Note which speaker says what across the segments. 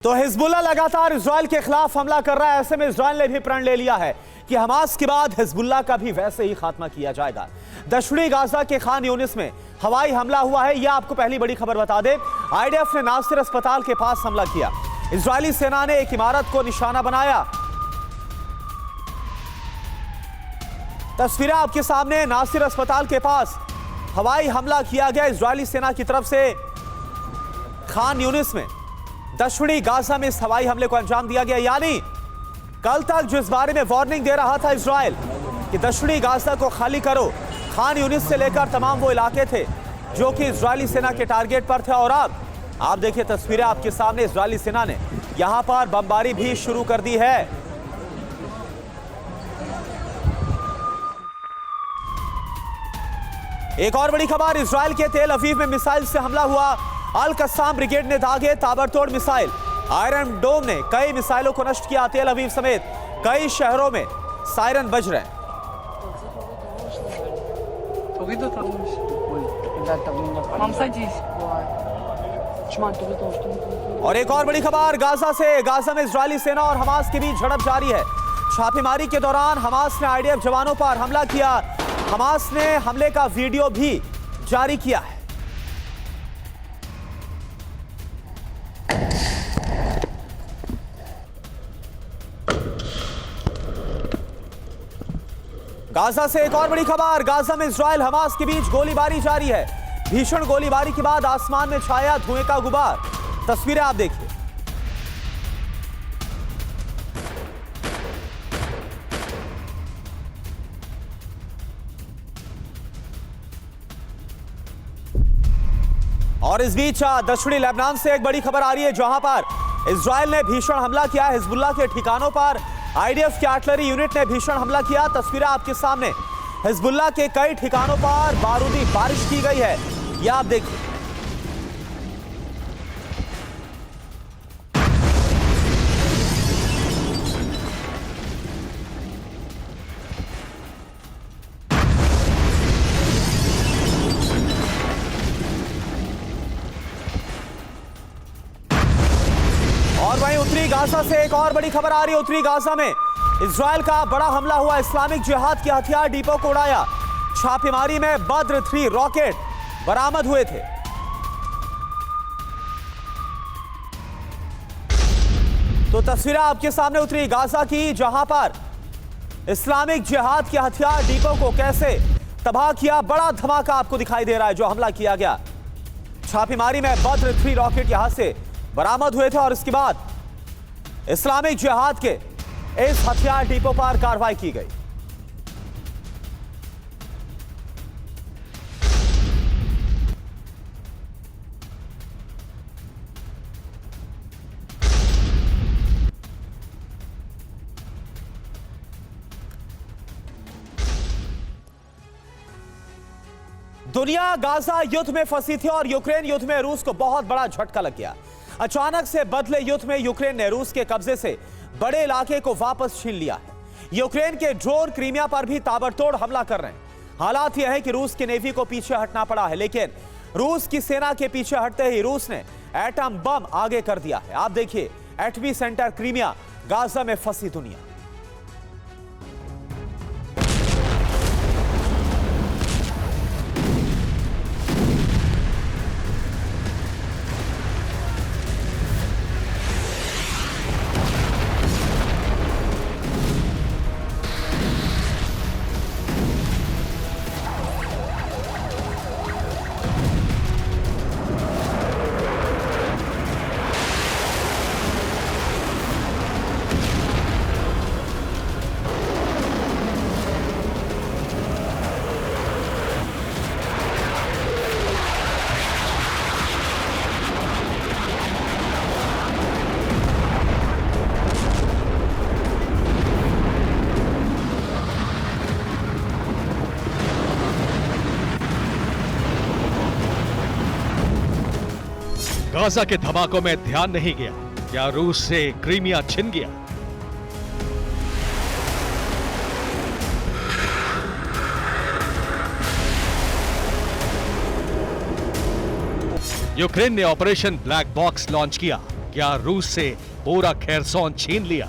Speaker 1: तो हिजबुल्लाह लगातार इजराइल के खिलाफ हमला कर रहा है। ऐसे में इजराइल ने भी प्रण ले लिया है कि हमास के बाद हिजबुल्लाह का भी वैसे ही खात्मा किया जाएगा। दक्षिणी गाजा के खान यूनिस में हवाई हमला हुआ है। यह आपको पहली बड़ी खबर बता दें। आईडीएफ ने नासिर अस्पताल के पास हमला किया। इजरायली सेना ने एक इमारत को निशाना बनाया। तस्वीरें आपके सामने। नासिर अस्पताल के पास हवाई हमला किया गया इजरायली सेना की तरफ से। खान यूनिस में दक्षिणी गाजा में इस हवाई हमले को अंजाम दिया गया। यानी कल तक जिस बारे में वार्निंग दे रहा था इजराइल कि दक्षिणी गाजा को खाली करो, खान यूनिस से लेकर तमाम वो इलाके थे जो कि इजरायली सेना के टारगेट पर थे। और अब आप देखिए तस्वीरें आपके सामने। इजरायली सेना ने यहां पर बमबारी भी शुरू कर दी है। एक और बड़ी खबर, इजराइल के तेल अवीव में मिसाइल से हमला हुआ। अल कस्साम ब्रिगेड ने दागे ताबड़तोड़ मिसाइल। आयरन डोम ने कई मिसाइलों को नष्ट किया। तेल अवीव समेत कई शहरों में सायरन बज रहे हैं। और एक और बड़ी खबर गाजा से। गाजा में इजरायली सेना और हमास के बीच झड़प जारी है। छापेमारी के दौरान हमास ने आईडीएफ जवानों पर हमला किया। हमास ने हमले का वीडियो भी जारी किया है। गाजा से एक और बड़ी खबर। गाजा में इजराइल हमास के बीच गोलीबारी जारी है। भीषण गोलीबारी के बाद आसमान में छाया धुएं का गुबार। तस्वीरें आप देखिए। और इस बीच दक्षिणी लेबनान से एक बड़ी खबर आ रही है जहां पर इजराइल ने भीषण हमला किया हिजबुल्लाह के ठिकानों पर। आईडीएफ की आर्टिलरी यूनिट ने भीषण हमला किया। तस्वीरें आपके सामने। हिजबुल्लाह के कई ठिकानों पर बारूदी बारिश की गई है। यह आप देखिए। और वहीं उत्तरी गाजा से एक और बड़ी खबर आ रही है। उत्तरी गाजा में इजराइल का बड़ा हमला हुआ। इस्लामिक जिहाद के हथियार डिपो को उड़ाया। छापेमारी में बद्र 3 रॉकेट बरामद हुए थे। तो तस्वीरें आपके सामने उत्तरी गाजा की जहां पर इस्लामिक जिहाद के हथियार डिपो को कैसे तबाह किया। बड़ा धमाका आपको दिखाई दे रहा है जो हमला किया गया। छापेमारी में बद्र 3 रॉकेट यहां से बरामद हुए थे और इसके बाद इस्लामिक जिहाद के इस हथियार डिपो पर कार्रवाई की गई। दुनिया गाजा युद्ध में फंसी थी और यूक्रेन युद्ध में रूस को बहुत बड़ा झटका लग गया। अचानक से बदले युद्ध में यूक्रेन ने रूस के कब्जे से बड़े इलाके को वापस छीन लिया है। यूक्रेन के ड्रोन क्रीमिया पर भी ताबड़तोड़ हमला कर रहे हैं। हालात यह है कि रूस की नेवी को पीछे हटना पड़ा है, लेकिन रूस की सेना के पीछे हटते ही रूस ने एटम बम आगे कर दिया है। आप देखिए एटमी सेंटर क्रीमिया, गाजा में फंसी दुनिया।
Speaker 2: गाजा के धमाकों में ध्यान नहीं गया। क्या रूस से क्रीमिया छिन गया? यूक्रेन ने ऑपरेशन ब्लैक बॉक्स लॉन्च किया। क्या रूस से पूरा खेरसॉन छीन लिया?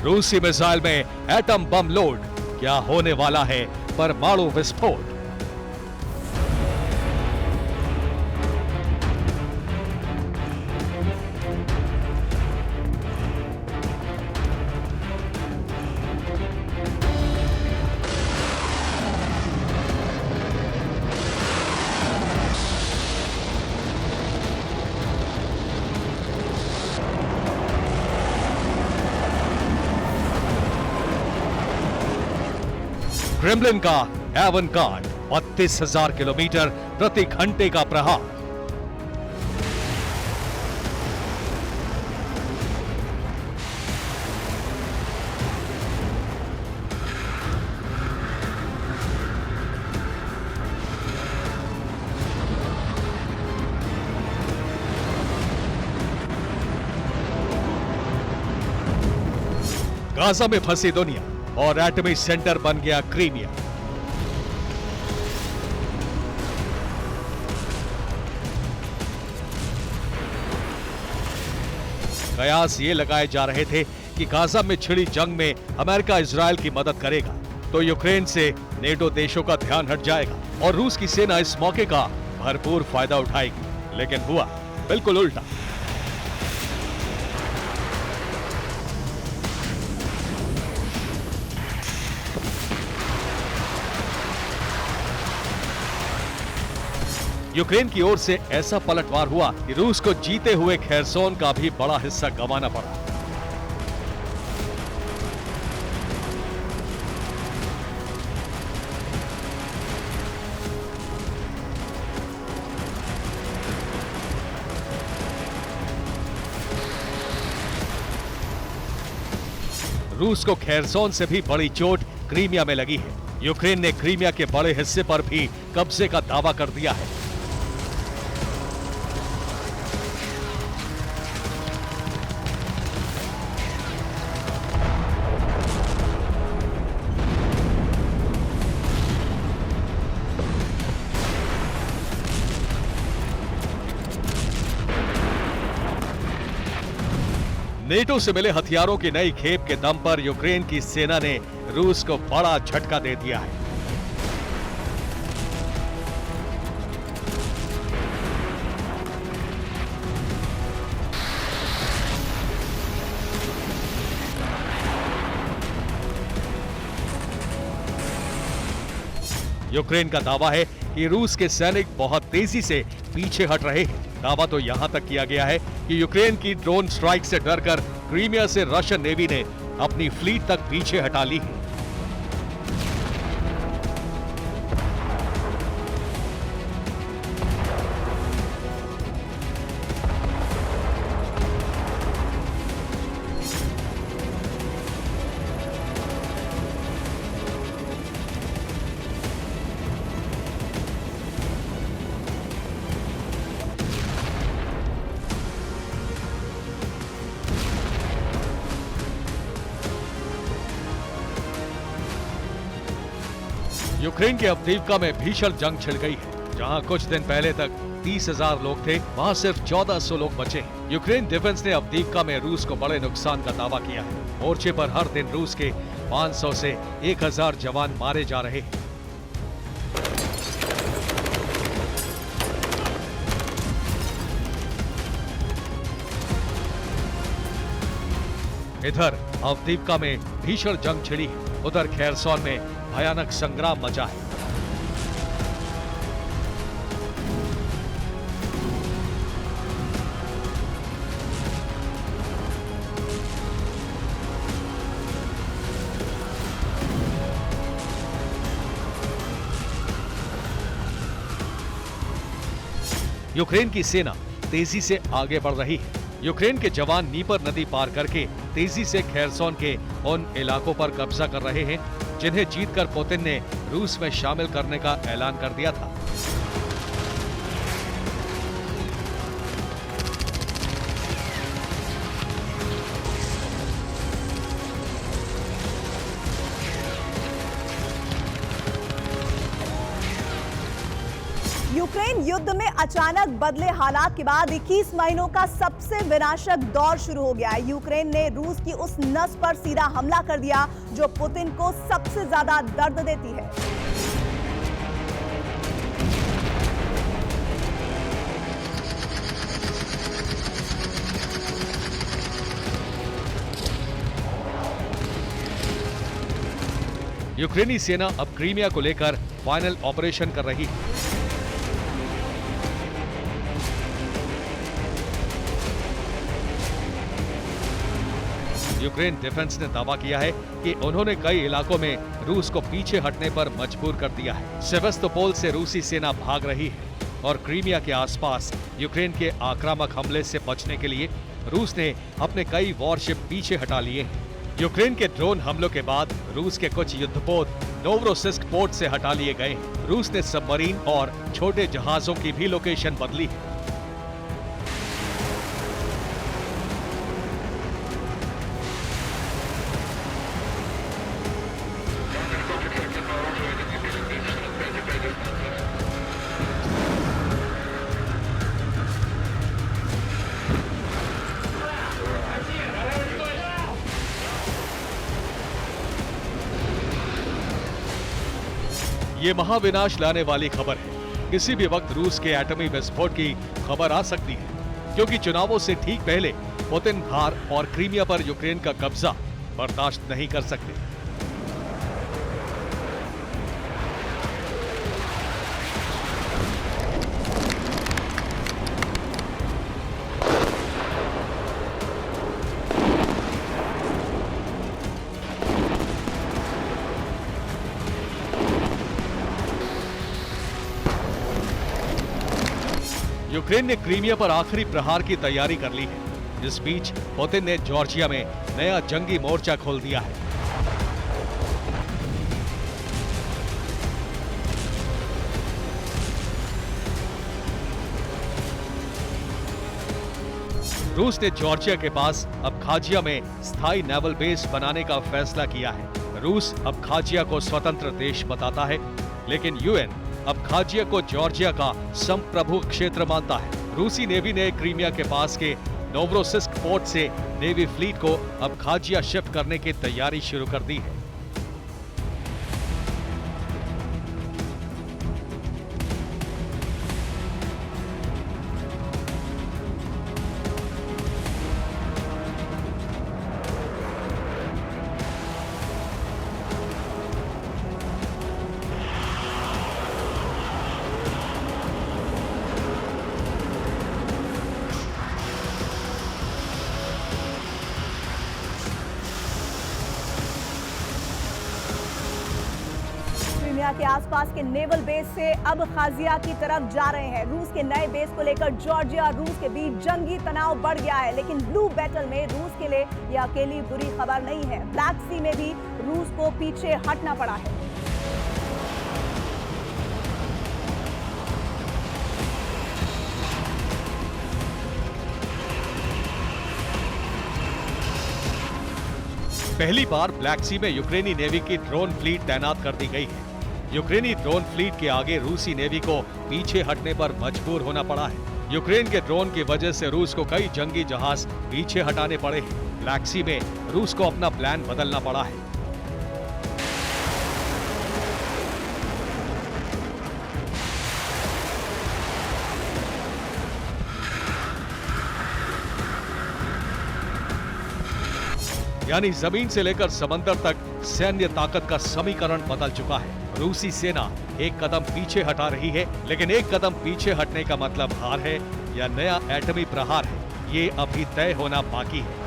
Speaker 2: रूसी मिसाइल में एटम बम लोड, क्या होने वाला है परमाणु विस्फोट? क्रेमलिन का एवन गार्ड 32,000 किलोमीटर प्रति घंटे का प्रहार। गाजा में फंसी दुनिया और एटमी सेंटर बन गया क्रीमिया। कयास ये लगाए जा रहे थे कि गाजा में छिड़ी जंग में अमेरिका इजरायल की मदद करेगा तो यूक्रेन से नेटो देशों का ध्यान हट जाएगा और रूस की सेना इस मौके का भरपूर फायदा उठाएगी। लेकिन हुआ बिल्कुल उल्टा। यूक्रेन की ओर से ऐसा पलटवार हुआ कि रूस को जीते हुए खेरसोन का भी बड़ा हिस्सा गंवाना पड़ा। रूस को खेरसोन से भी बड़ी चोट क्रीमिया में लगी है। यूक्रेन ने क्रीमिया के बड़े हिस्से पर भी कब्जे का दावा कर दिया है। नेटो से मिले हथियारों की नई खेप के दम पर यूक्रेन की सेना ने रूस को बड़ा झटका दे दिया है। यूक्रेन का दावा है कि रूस के सैनिक बहुत तेजी से पीछे हट रहे हैं। दावा तो यहां तक किया गया है कि यूक्रेन की ड्रोन स्ट्राइक से डरकर क्रीमिया से रशियन नेवी ने अपनी फ्लीट तक पीछे हटा ली है। यूक्रेन के अवदीवका में भीषण जंग छिड़ गई है। जहां कुछ दिन पहले तक 30,000 लोग थे, वहां सिर्फ 1400 लोग बचे हैं। यूक्रेन डिफेंस ने अवदीवका में रूस को बड़े नुकसान का दावा किया है। मोर्चे पर हर दिन रूस के 500 से 1000 जवान मारे जा रहे हैं। इधर अवदीवका में भीषण जंग छिड़ी है, उधर खेरसोन में भयानक संग्राम मचा है। यूक्रेन की सेना तेजी से आगे बढ़ रही है। यूक्रेन के जवान नीपर नदी पार करके तेजी से खेरसोन के उन इलाकों पर कब्जा कर रहे हैं जिन्हें जीतकर पुतिन ने रूस में शामिल करने का ऐलान कर दिया था।
Speaker 3: युद्ध में अचानक बदले हालात के बाद 21 महीनों का सबसे विनाशक दौर शुरू हो गया है। यूक्रेन ने रूस की उस नस पर सीधा हमला कर दिया जो पुतिन को सबसे ज्यादा दर्द देती है।
Speaker 2: यूक्रेनी सेना अब क्रीमिया को लेकर फाइनल ऑपरेशन कर रही है। यूक्रेन डिफेंस ने दावा किया है कि उन्होंने कई इलाकों में रूस को पीछे हटने पर मजबूर कर दिया है। सेवेस्तोपोल से रूसी सेना भाग रही है और क्रीमिया के आसपास यूक्रेन के आक्रामक हमले से बचने के लिए रूस ने अपने कई वॉरशिप पीछे हटा लिए हैं। यूक्रेन के ड्रोन हमलों के बाद रूस के कुछ युद्धपोत नोवरोसिस्क पोर्ट से हटा लिए गए हैं। रूस ने सबमरीन और छोटे जहाजों की भी लोकेशन बदली है। ये महाविनाश लाने वाली खबर है। किसी भी वक्त रूस के एटमी विस्फोट की खबर आ सकती है, क्योंकि चुनावों से ठीक पहले पुतिन हार और क्रीमिया पर यूक्रेन का कब्जा बर्दाश्त नहीं कर सकते। यूक्रेन ने क्रीमिया पर आखिरी प्रहार की तैयारी कर ली है। इस बीच पुतिन ने जॉर्जिया में नया जंगी मोर्चा खोल दिया है। रूस ने जॉर्जिया के पास अबखाजिया में स्थायी नेवल बेस बनाने का फैसला किया है। रूस अबखाजिया को स्वतंत्र देश बताता है, लेकिन यूएन अबखाजिया को जॉर्जिया का संप्रभु क्षेत्र मानता है। रूसी नेवी ने क्रीमिया के पास के नोवरोसिस्क पोर्ट से नेवी फ्लीट को अबखाजिया शिफ्ट करने की तैयारी शुरू कर दी है।
Speaker 3: क्रीमिया के आसपास के नेवल बेस से अब खाजिया की तरफ जा रहे हैं। रूस के नए बेस को लेकर जॉर्जिया और रूस के बीच जंगी तनाव बढ़ गया है, लेकिन ब्लू बैटल में रूस के लिए यह अकेली बुरी खबर नहीं है। ब्लैक सी में भी रूस को पीछे हटना पड़ा है।
Speaker 2: पहली बार ब्लैक सी में यूक्रेनी नेवी की ड्रोन फ्लीट तैनात कर दी गई है। यूक्रेनी ड्रोन फ्लीट के आगे रूसी नेवी को पीछे हटने पर मजबूर होना पड़ा है। यूक्रेन के ड्रोन की वजह से रूस को कई जंगी जहाज पीछे हटाने पड़े हैं। ब्लैक सी में रूस को अपना प्लान बदलना पड़ा है। यानी जमीन से लेकर समंदर तक सैन्य ताकत का समीकरण बदल चुका है। रूसी सेना एक कदम पीछे हटा रही है, लेकिन एक कदम पीछे हटने का मतलब हार है या नया एटमी प्रहार है, ये अभी तय होना बाकी है।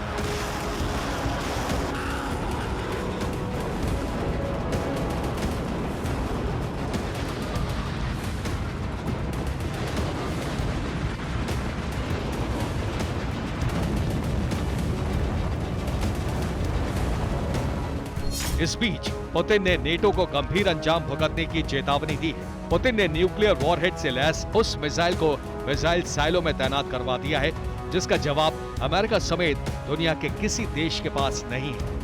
Speaker 2: इस बीच पुतिन ने नेटो को गंभीर अंजाम भुगतने की चेतावनी दी है। पुतिन ने न्यूक्लियर वॉरहेड से लैस उस मिसाइल को मिसाइल साइलो में तैनात करवा दिया है, जिसका जवाब अमेरिका समेत दुनिया के किसी देश के पास नहीं है।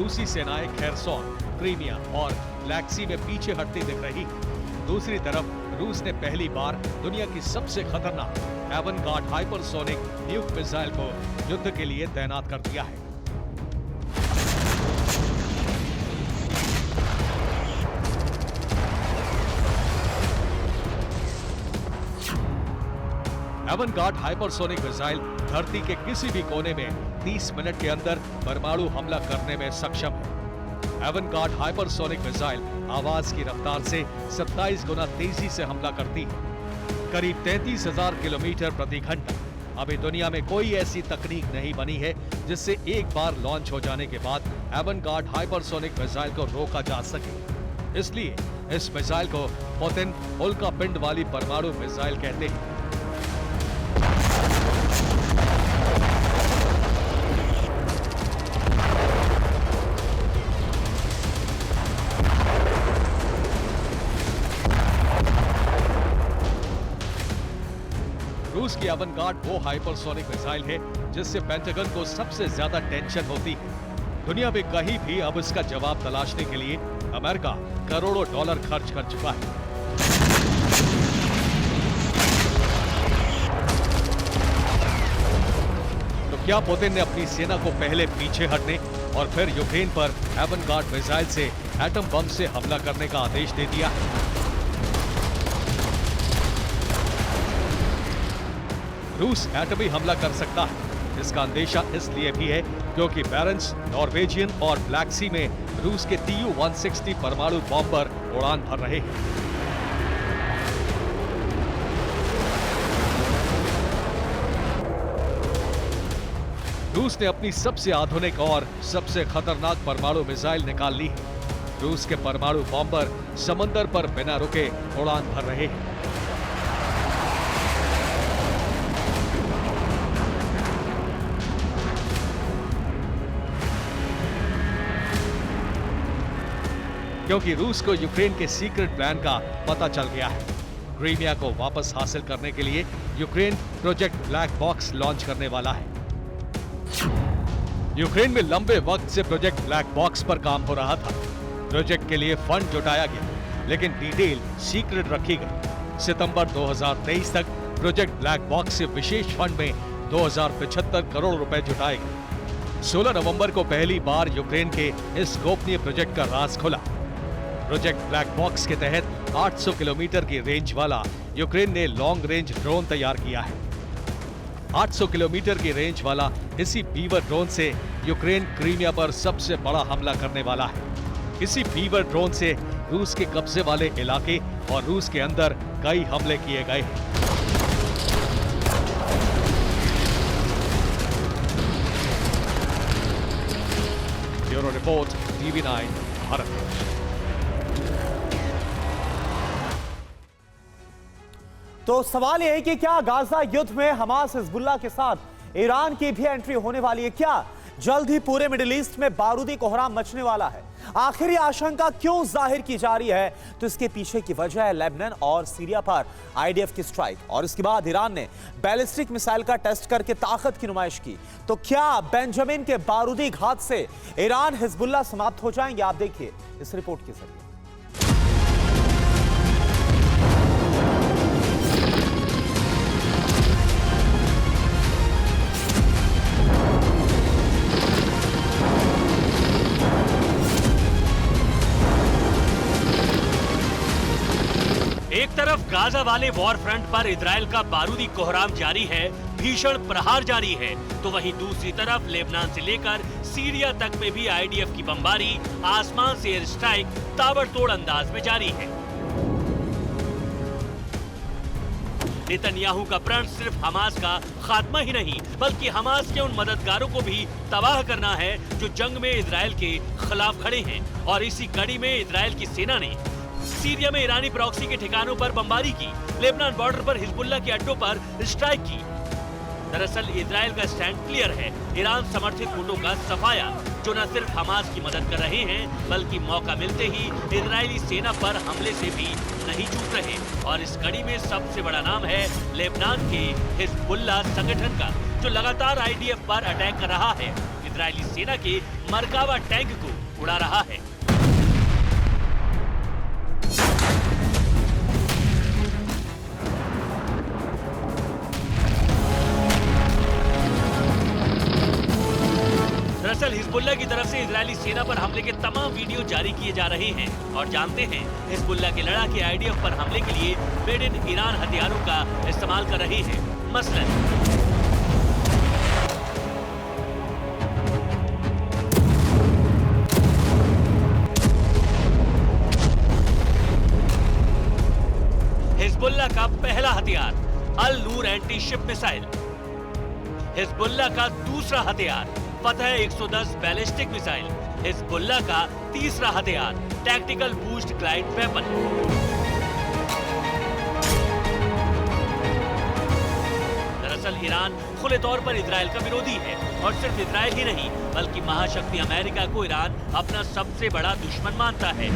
Speaker 2: रूसी सेनाएं खेरसोन, क्रीमिया और ब्लैक सी में पीछे हटती दिख रही है। दूसरी तरफ रूस ने पहली बार दुनिया की सबसे खतरनाक एवनगार्ड हाइपरसोनिक न्यूक मिसाइल को युद्ध के लिए तैनात कर दिया है। एवनगार्ड हाइपरसोनिक मिसाइल धरती के किसी भी कोने में 30 मिनट के अंदर परमाणु हमला करने में सक्षम है। एवनगार्ड हाइपरसोनिक मिसाइल आवाज की रफ्तार से 27 गुना तेजी से हमला करती है, करीब 33,000 किलोमीटर प्रति घंटा। अभी दुनिया में कोई ऐसी तकनीक नहीं बनी है जिससे एक बार लॉन्च हो जाने के बाद एवनगार्ड हाइपरसोनिक मिसाइल को रोका जा सके। इसलिए इस मिसाइल को पुतिन उल्का पिंड वाली परमाणु मिसाइल कहते हैं। रूस की एवनगार्ड वो हाइपरसोनिक मिसाइल है जिससे पेंटागन को सबसे ज्यादा टेंशन होती है। दुनिया में कहीं भी अब इसका जवाब तलाशने के लिए अमेरिका करोड़ों डॉलर खर्च कर चुका है। तो क्या पुतिन ने अपनी सेना को पहले पीछे हटने और फिर यूक्रेन पर एवनगार्ड मिसाइल से एटम बम से हमला करने का आदेश दे दिया? रूस एटमी हमला कर सकता है। इसका अंदेशा इसलिए भी है क्योंकि बैरेंट्स, नॉर्वेजियन और ब्लैक सी में रूस के Tu-160 परमाणु बॉम्बर उड़ान भर रहे हैं। रूस ने अपनी सबसे आधुनिक और सबसे खतरनाक परमाणु मिसाइल निकाल ली है। रूस के परमाणु बॉम्बर समंदर पर बिना रुके उड़ान भर रहे हैं। क्योंकि रूस को यूक्रेन के सीक्रेट प्लान का पता चल गया है। क्रीमिया को वापस हासिल करने के लिए Ukraine project black box launch करने वाला है। यूक्रेन में लंबे वक्त से प्रोजेक्ट ब्लैक बॉक्स पर काम हो रहा था। प्रोजेक्ट के लिए फंड जुटाया गया, लेकिन डिटेल सीक्रेट रखी गई। सितंबर 2023 तक प्रोजेक्ट ब्लैक बॉक्स से विशेष फंड में 2075 करोड़ रुपए जुटाए गए। 16 नवंबर को पहली बार यूक्रेन के इस गोपनीय प्रोजेक्ट का राज खुला। प्रोजेक्ट ब्लैक बॉक्स के तहत 800 किलोमीटर की रेंज वाला यूक्रेन ने लॉन्ग रेंज ड्रोन तैयार किया है। 800 किलोमीटर की रेंज वाला इसी बीवर ड्रोन से यूक्रेन क्रीमिया पर सबसे बड़ा हमला करने वाला है। इसी बीवर ड्रोन से रूस के कब्जे वाले इलाके और रूस के अंदर कई हमले किए गए हैं। Bureau report, TV9 Bharat.
Speaker 1: तो सवाल यह है कि क्या गाजा युद्ध में हमास हिजबुल्लाह के साथ ईरान की भी एंट्री होने वाली है? क्या जल्द ही पूरे मिडिल ईस्ट में बारूदी कोहराम मचने वाला है? आखिर ये आशंका क्यों जाहिर की जा रही है? तो इसके पीछे की वजह है लेबनान और सीरिया पर आईडीएफ की स्ट्राइक, और इसके बाद ईरान ने बैलिस्टिक मिसाइल का टेस्ट करके ताकत की नुमाइश की। तो क्या बेंजामिन के बारूदी घात से ईरान हिजबुल्लाह समाप्त हो जाएंगे? आप देखिए इस रिपोर्ट के जरिए।
Speaker 4: एक तरफ गाजा वाले वॉर फ्रंट पर इजराइल का बारूदी कोहराम जारी है, भीषण प्रहार जारी है, तो वहीं दूसरी तरफ लेबनान से लेकर सीरिया तक में भी आईडीएफ की बमबारी, आसमान से एयर स्ट्राइक ताबड़तोड़ अंदाज में जारी है। नेतन्याहू का प्रण सिर्फ हमास का खात्मा ही नहीं, बल्कि हमास के उन मददगारों को भी तबाह करना है जो जंग में इजराइल के खिलाफ खड़े हैं। और इसी कड़ी में इजराइल की सेना ने सीरिया में ईरानी प्रॉक्सी के ठिकानों पर बमबारी की, लेबनान बॉर्डर पर हिजबुल्लाह के अड्डों पर स्ट्राइक की। दरअसल इजराइल का स्टैंड क्लियर है, ईरान समर्थित गुटों का सफाया, जो न सिर्फ हमास की मदद कर रहे हैं बल्कि मौका मिलते ही इजरायली सेना पर हमले से भी नहीं चूक रहे। और इस कड़ी में सबसे बड़ा नाम है लेबनान के हिजबुल्लाह संगठन का, जो लगातार आईडीएफ पर अटैक कर रहा है। इजरायली सेना के मरकावा टैंक को उड़ा रहा है। दरअसल हिजबुल्लाह की तरफ से इजरायली सेना पर हमले के तमाम वीडियो जारी किए जा रहे हैं और जानते हैं हिजबुल्लाह के लड़ाके आईडीएफ पर हमले के लिए मेड इन ईरान हथियारों का इस्तेमाल कर रहे हैं। मसलन हिजबुल्लाह का पहला हथियार अल नूर एंटी शिप मिसाइल, हिजबुल्लाह का दूसरा हथियार फतह 110 बैलिस्टिक मिसाइल, हिजबुल्लाह का तीसरा हथियार टैक्टिकल बूस्ट ग्लाइड वेपन। दरअसल ईरान खुले तौर पर इजराइल का विरोधी है और सिर्फ इजराइल ही नहीं बल्कि महाशक्ति अमेरिका को ईरान अपना सबसे बड़ा दुश्मन मानता है,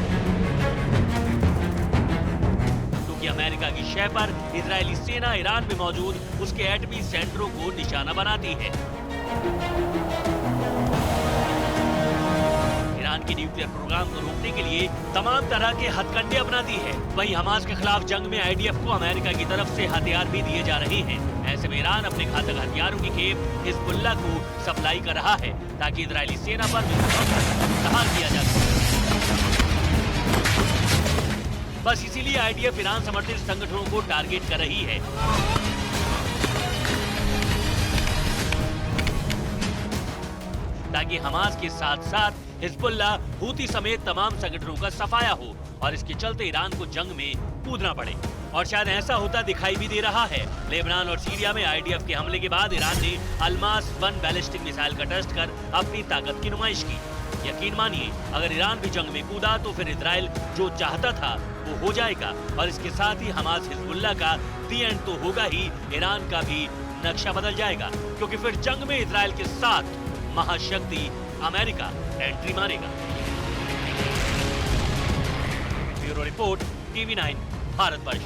Speaker 4: क्योंकि अमेरिका की शय पर इजरायली सेना ईरान में मौजूद उसके एटमी सेंटरों को निशाना बनाती है। ईरान के न्यूक्लियर प्रोग्राम को रोकने के लिए तमाम तरह के हथकंडे अपनाती है। वहीं हमास के खिलाफ जंग में आईडीएफ को अमेरिका की तरफ से हथियार भी दिए जा रहे हैं। ऐसे में ईरान अपने घातक हथियारों की खेप हिजबुल्लाह को सप्लाई कर रहा है ताकि इजरायली सेना पर प्रहार किया जा सके। बस इसीलिए आईडीएफ ईरान समर्थित संगठनों को टारगेट कर रही है। ताकि हमास के साथ साथ हिजबुल्लाह, हूती समेत तमाम संगठनों का सफाया हो और इसके चलते ईरान को जंग में कूदना पड़े। और शायद ऐसा होता दिखाई भी दे रहा है। लेबनान और सीरिया में आईडीएफ के हमले के बाद ईरान ने अल्मास 1 बैलिस्टिक मिसाइल का टेस्ट कर अपनी ताकत की नुमाइश की। यकीन मानिए अगर ईरान भी जंग में कूदा तो फिर इजराइल जो चाहता था वो हो जाएगा और इसके साथ ही हमास हिजबुल्लाह का दी एंड तो होगा ही, ईरान का भी नक्शा बदल जाएगा, क्योंकि फिर जंग में इजराइल के साथ महाशक्ति अमेरिका एंट्री मारेगा। Bureau report, TV9 Bharatvarsh.